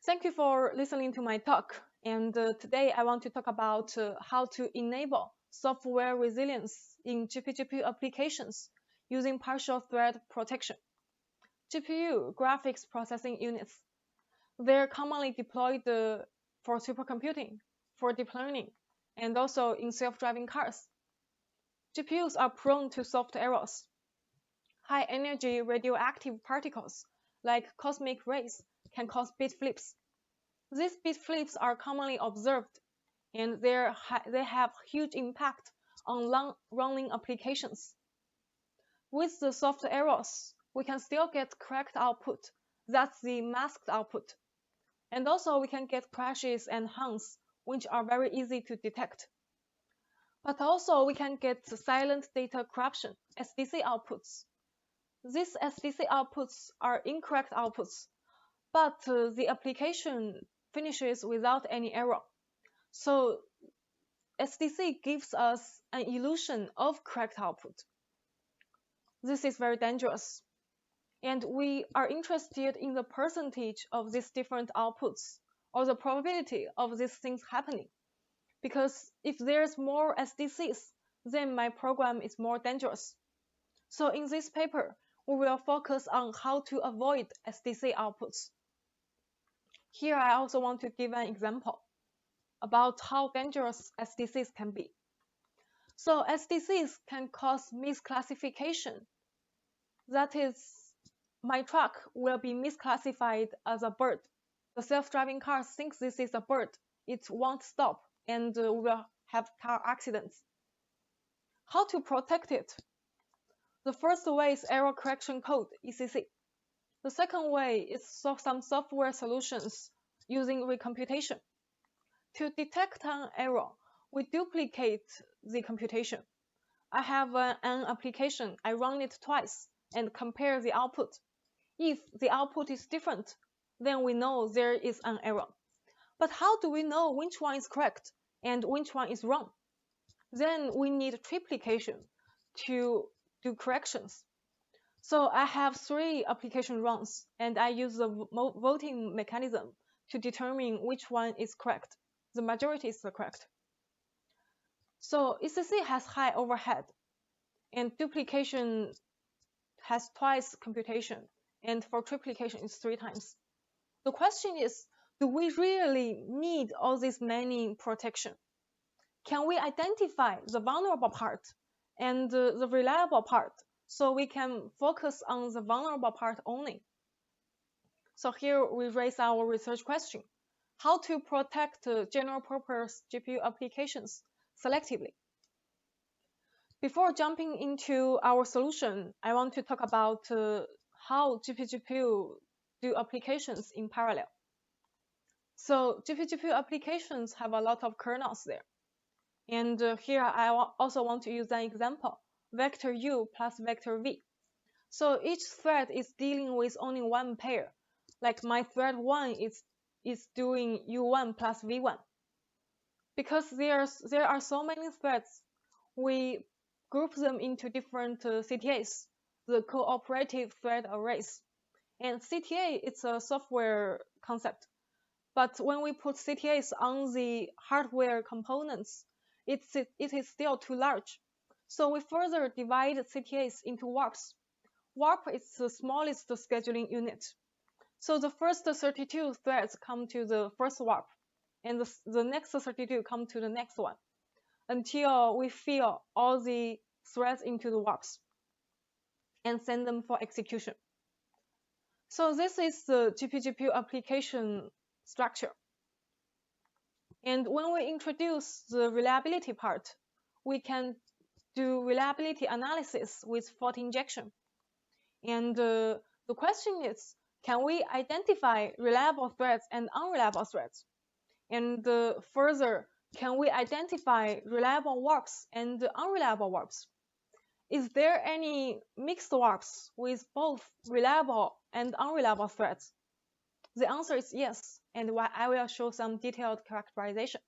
Thank you for listening to my talk. And today I want to talk about how to enable software resilience in GPGPU applications using partial thread protection. GPU, graphics processing units, they're commonly deployed for supercomputing, for deep learning, and also in self-driving cars. GPUs are prone to soft errors. High-energy radioactive particles, like cosmic rays, can cause bit flips. These bit flips are commonly observed, and they have huge impact on long-running applications. With the soft errors, we can still get correct output. That's the masked output. And also we can get crashes and hangs, which are very easy to detect. But also we can get silent data corruption, SDC outputs. These SDC outputs are incorrect outputs, but the application finishes without any error. So SDC gives us an illusion of correct output. This is very dangerous. And we are interested in the percentage of these different outputs or the probability of these things happening. Because if there's more SDCs, then my program is more dangerous. So in this paper, we will focus on how to avoid SDC outputs. Here I also want to give an example about how dangerous SDCs can be. So SDCs can cause misclassification. That is, my truck will be misclassified as a bird. The self-driving car thinks this is a bird. It won't stop and will have car accidents. How to protect it? The first way is error correction code, ECC. The second way is some software solutions using recomputation. To detect an error, we duplicate the computation. I have an application, I run it twice and compare the output. If the output is different, then we know there is an error. But how do we know which one is correct and which one is wrong? Then we need triplication to do corrections. So I have 3 application runs, and I use the voting mechanism to determine which one is correct. The majority is correct. So ECC has high overhead, and duplication has twice computation, and for triplication it's 3 times. The question is, do we really need all this many protection? Can we identify the vulnerable part and the reliable part so we can focus on the vulnerable part only? So here we raise our research question: how to protect general purpose GPU applications selectively? Before jumping into our solution, I want to talk about how GPGPU do applications in parallel. So GPGPU applications have a lot of kernels there. And here I also want to use an example, vector u plus vector v. So each thread is dealing with only one pair. Like my thread 1 is doing u1 plus v1. Because there are so many threads, we group them into different CTAs, the cooperative thread arrays. And CTA, it's a software concept. But when we put CTAs on the hardware components, it is still too large. So we further divide CTAs into warps. Warp is the smallest scheduling unit. So the first 32 threads come to the first warp, and the next 32 come to the next one, until we fill all the threads into the warps and send them for execution. So this is the GPGPU application structure. And when we introduce the reliability part, we can do reliability analysis with fault injection. And the question is, can we identify reliable threads and unreliable threads? And further, can we identify reliable warps and unreliable warps? Is there any mixed warps with both reliable and unreliable threads? The answer is yes, and I will show some detailed characterization.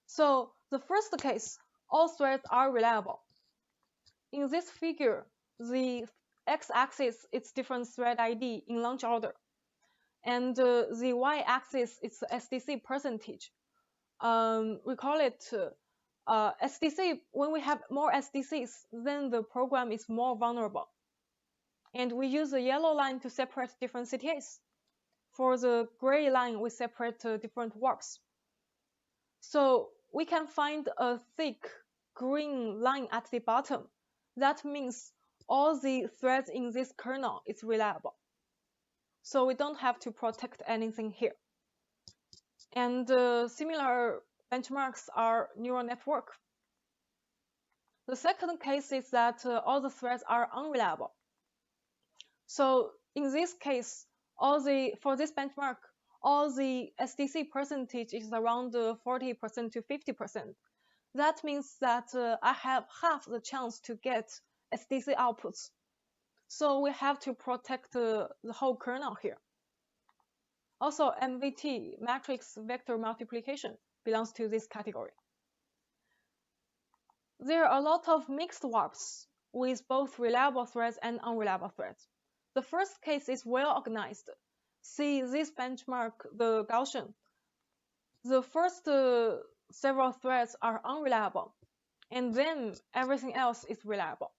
So the first case, all threads are reliable. In this figure, the x-axis is different thread ID in launch order. And the y-axis is the SDC percentage. We call it SDC. When we have more SDCs, then the program is more vulnerable. And we use the yellow line to separate different CTAs. For the gray line, we separate different warps. So we can find a thick green line at the bottom. That means all the threads in this kernel is reliable. So we don't have to protect anything here. And similar benchmarks are neural network. The second case is that all the threads are unreliable. So in this case, for this benchmark, all the SDC percentage is around 40% to 50%. That means that I have half the chance to get SDC outputs. So we have to protect the whole kernel here. Also, MVT, matrix vector multiplication, belongs to this category. There are a lot of mixed warps with both reliable threads and unreliable threads. The first case is well organized. See this benchmark, the Gaussian. The first several threads are unreliable, and then everything else is reliable.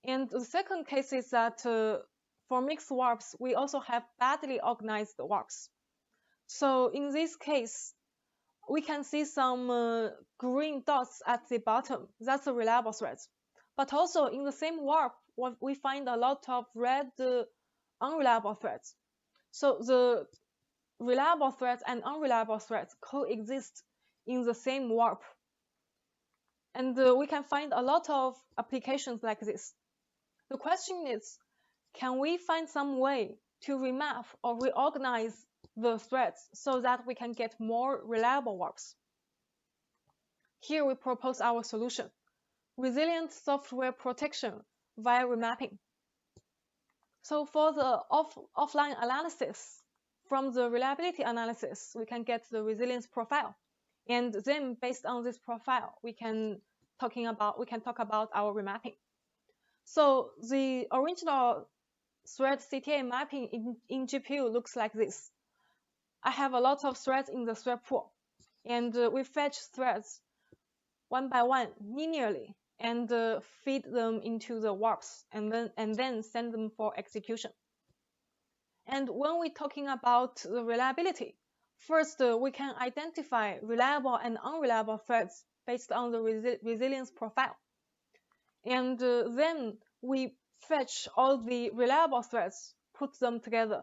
And the second case is that for mixed warps, we also have badly organized warps. So in this case, we can see some green dots at the bottom. That's the reliable threads. But also in the same warp, we find a lot of red unreliable threads. So the reliable threads and unreliable threads coexist in the same warp. And we can find a lot of applications like this. The question is, can we find some way to remap or reorganize the threads so that we can get more reliable warps? Here we propose our solution: resilient software protection via remapping. So for the offline analysis, from the reliability analysis, we can get the resilience profile. And then based on this profile, we can talk about our remapping. So the original thread CTA mapping in GPU looks like this. I have a lot of threads in the thread pool, and we fetch threads one by one linearly and feed them into the warps and then send them for execution. And when we're talking about the reliability, first we can identify reliable and unreliable threads based on the resilience profile. And then we fetch all the reliable threads, put them together.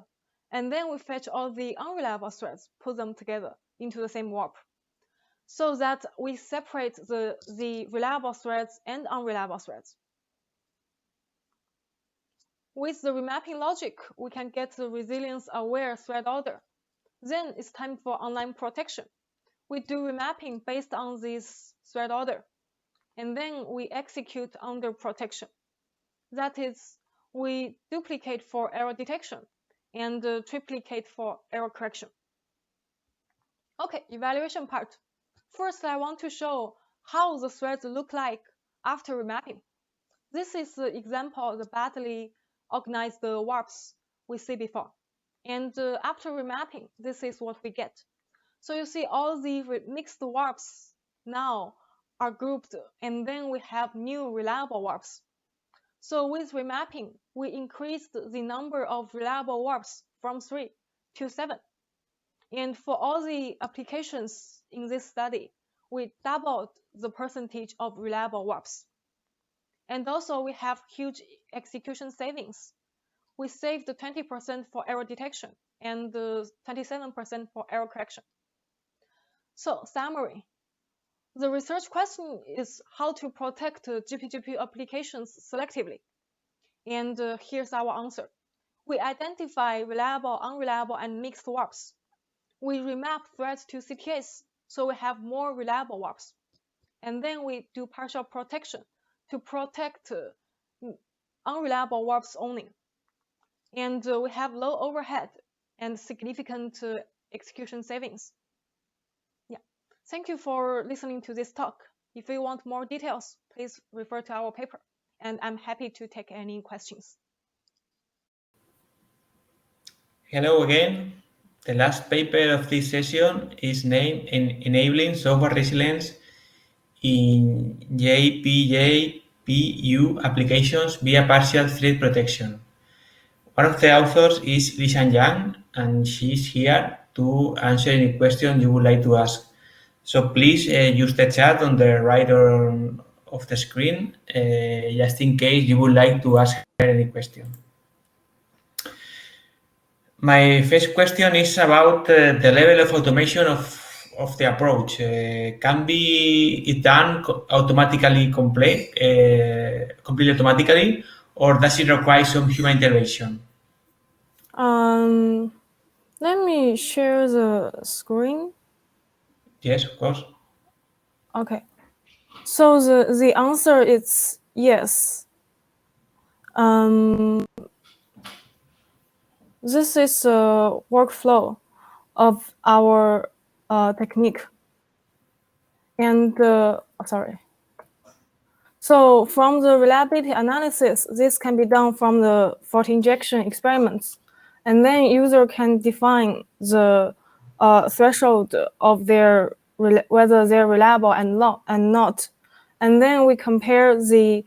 And then we fetch all the unreliable threads, put them together into the same warp, so that we separate the reliable threads and unreliable threads. With the remapping logic, we can get the resilience-aware thread order. Then it's time for online protection. We do remapping based on this thread order, and then we execute under protection. That is, we duplicate for error detection and triplicate for error correction. Okay, evaluation part. First, I want to show how the threads look like after remapping. This is the example of the badly organized warps we see before. And after remapping, this is what we get. So you see all the mixed warps now are grouped, and then we have new reliable warps. So with remapping, we increased the number of reliable warps from 3 to 7. And for all the applications in this study, we doubled the percentage of reliable warps. And also we have huge execution savings. We saved 20% for error detection and 27% for error correction. So summary. The research question is how to protect GPGPU applications selectively. And here's our answer. We identify reliable, unreliable, and mixed warps. We remap threads to CTAs, so we have more reliable warps. And then we do partial protection to protect unreliable warps only. And we have low overhead and significant execution savings. Yeah. Thank you for listening to this talk. If you want more details, please refer to our paper, and I'm happy to take any questions. Hello again. The last paper of this session is named Enabling Software Resilience in GPGPU applications via partial threat protection. One of the authors is Lishan Yang, and she's here to answer any question you would like to ask. So please use the chat on the right of the screen, just in case you would like to ask her any question. My first question is about the level of automation of the approach. Can be it done automatically, completely automatically, or does it require some human intervention? Let me share the screen. Yes, of course. Okay. So the answer is yes. This is a workflow of our technique. And sorry. So from the reliability analysis, this can be done from the fault injection experiments. And then user can define the threshold of their whether they're reliable and not. And then we compare the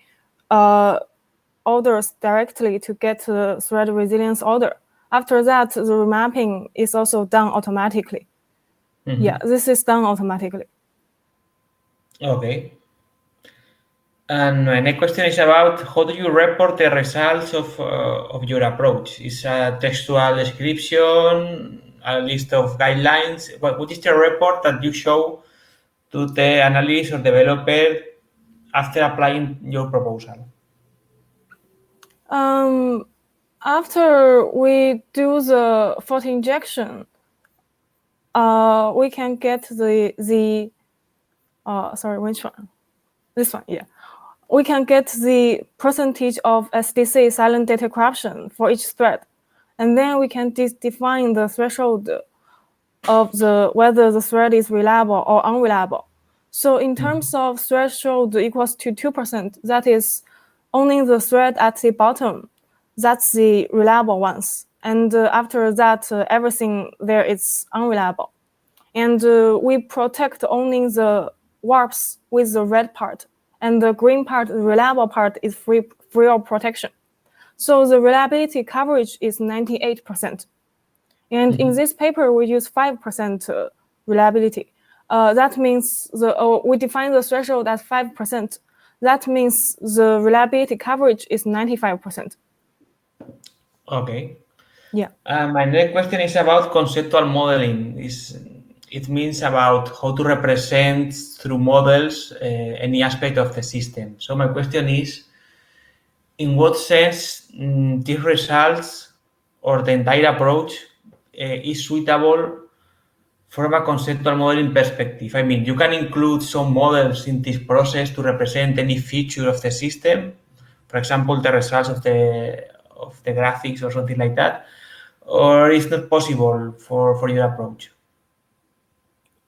orders directly to get the thread resilience order. After that, the remapping is also done automatically. Yeah, this is done automatically. Okay. And my next question is about how do you report the results of your approach? Is a textual description, a list of guidelines? What is the report that you show to the analyst or developer after applying your proposal? After we do the fault injection, we can get the sorry, which one? This one, yeah. We can get the percentage of SDC silent data corruption for each thread, and then we can define the threshold of whether the thread is reliable or unreliable. So in terms of threshold equals to 2%, that is only the thread at the bottom. That's the reliable ones. And after that, everything there is unreliable. And we protect only the warps with the red part. And the green part, the reliable part, is free of protection. So the reliability coverage is 98%. And in this paper, we use 5% reliability. That means we define the threshold as 5%. That means the reliability coverage is 95%. Okay. Yeah. My next question is about conceptual modeling. It means about how to represent through models any aspect of the system. So my question is, in what sense these results or the entire approach is suitable from a conceptual modeling perspective? I mean, you can include some models in this process to represent any feature of the system, for example, the results of the graphics or something like that, or it's not possible for your approach?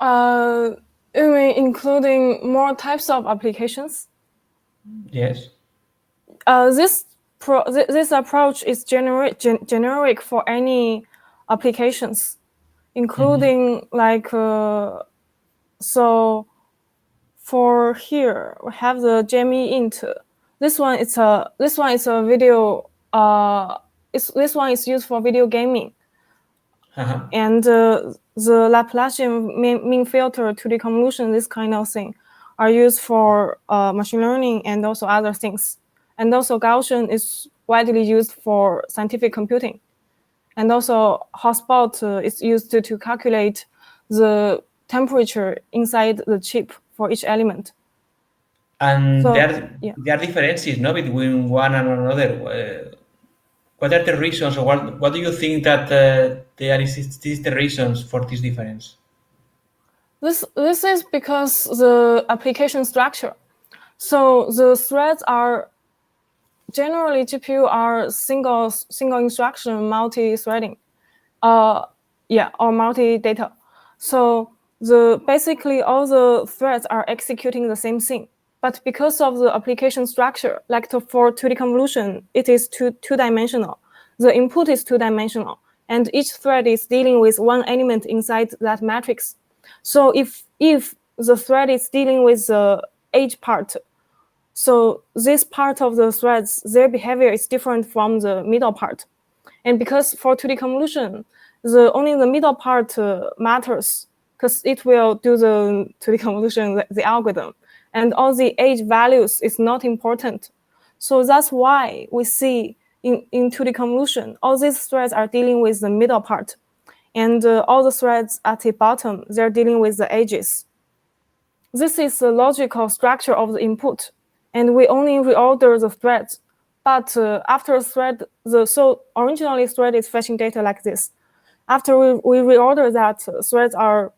You mean including more types of applications? Yes. This approach is generic for any applications, including like so. For here, we have the Jamie int. This one is a video. This one is used for video gaming. And the Laplacian mean filter to the convolution, this kind of thing, are used for machine learning and also other things. And also Gaussian is widely used for scientific computing. And also hotspot is used to calculate the temperature inside the chip for each element. And so, there are differences, no, between one and another. What are the reasons, or what do you think that there is the reasons for this difference? This is because the application structure. So the threads are generally GPU are single instruction multi-threading, or multi-data. So basically all the threads are executing the same thing. But because of the application structure, like for 2D convolution, it is two-dimensional. The input is two-dimensional, and each thread is dealing with one element inside that matrix. So if the thread is dealing with the edge part, so this part of the threads, their behavior is different from the middle part. And because for 2D convolution, only the middle part matters, because it will do the 2D convolution, the algorithm. And all the edge values is not important. So that's why we see in 2D convolution, all these threads are dealing with the middle part. And all the threads at the bottom, they're dealing with the edges. This is the logical structure of the input. And we only reorder the threads. But after a thread, so originally thread is fetching data like this. After we reorder that, threads are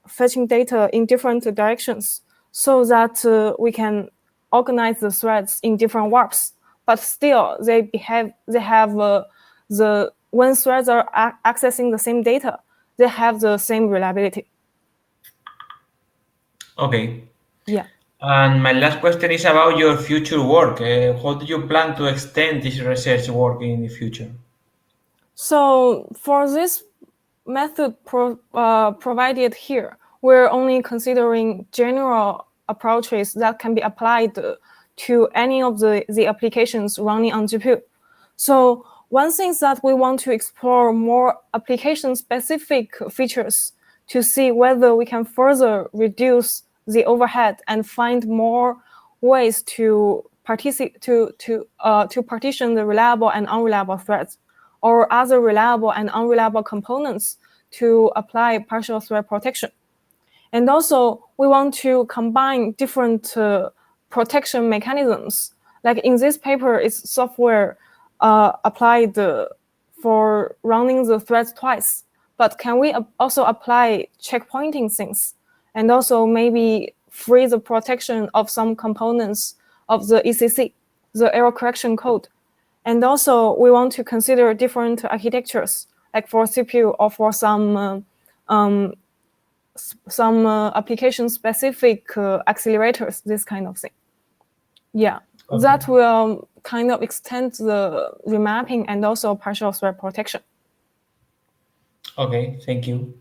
fetching data in different directions so that we can organize the threads in different warps. But still, when threads are accessing the same data, they have the same reliability. Okay. Yeah. And my last question is about your future work. How do you plan to extend this research work in the future? So for this method provided here, we're only considering general approaches that can be applied to any of the applications running on GPU. So one thing is that we want to explore more application-specific features to see whether we can further reduce the overhead and find more ways to partition the reliable and unreliable threads, or other reliable and unreliable components to apply partial thread protection. And also, we want to combine different protection mechanisms. Like in this paper, it's software applied for running the threads twice. But can we also apply checkpointing things? And also maybe free the protection of some components of the ECC, the error correction code. And also, we want to consider different architectures, like for CPU or for some application-specific accelerators, this kind of thing. Yeah, okay. That will kind of extend the remapping and also partial thread protection. Okay, thank you.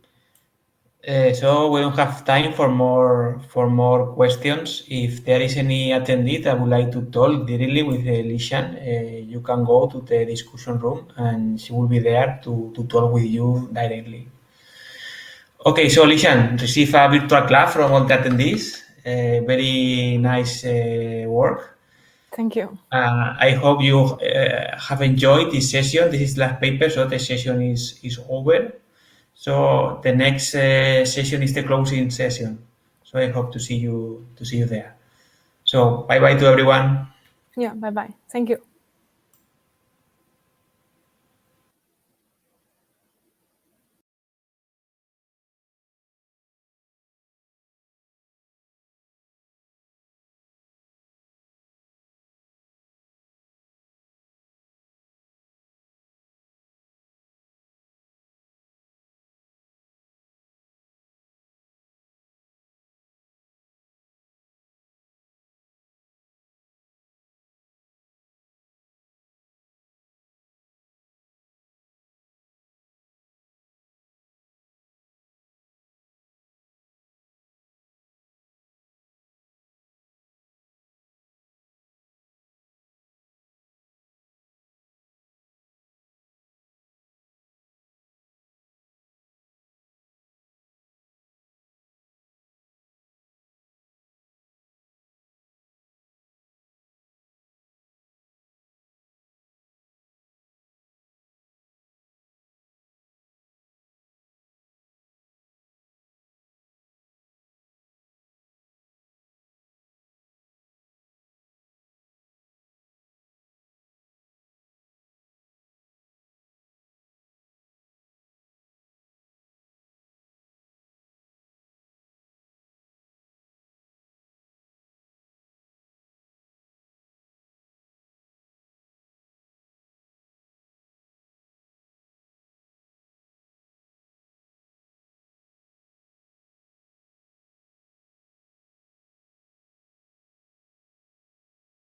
So we don't have time for more questions. If there is any attendee that would like to talk directly with Lishan, you can go to the discussion room and she will be there to talk with you directly. Okay, so Lishan, receive a virtual clap from all the attendees. Very nice work. Thank you. I hope you have enjoyed this session. This is the last paper, so the session is over. So the next session is the closing session. So I hope to see you there. So bye bye to everyone. Yeah, bye bye. Thank you.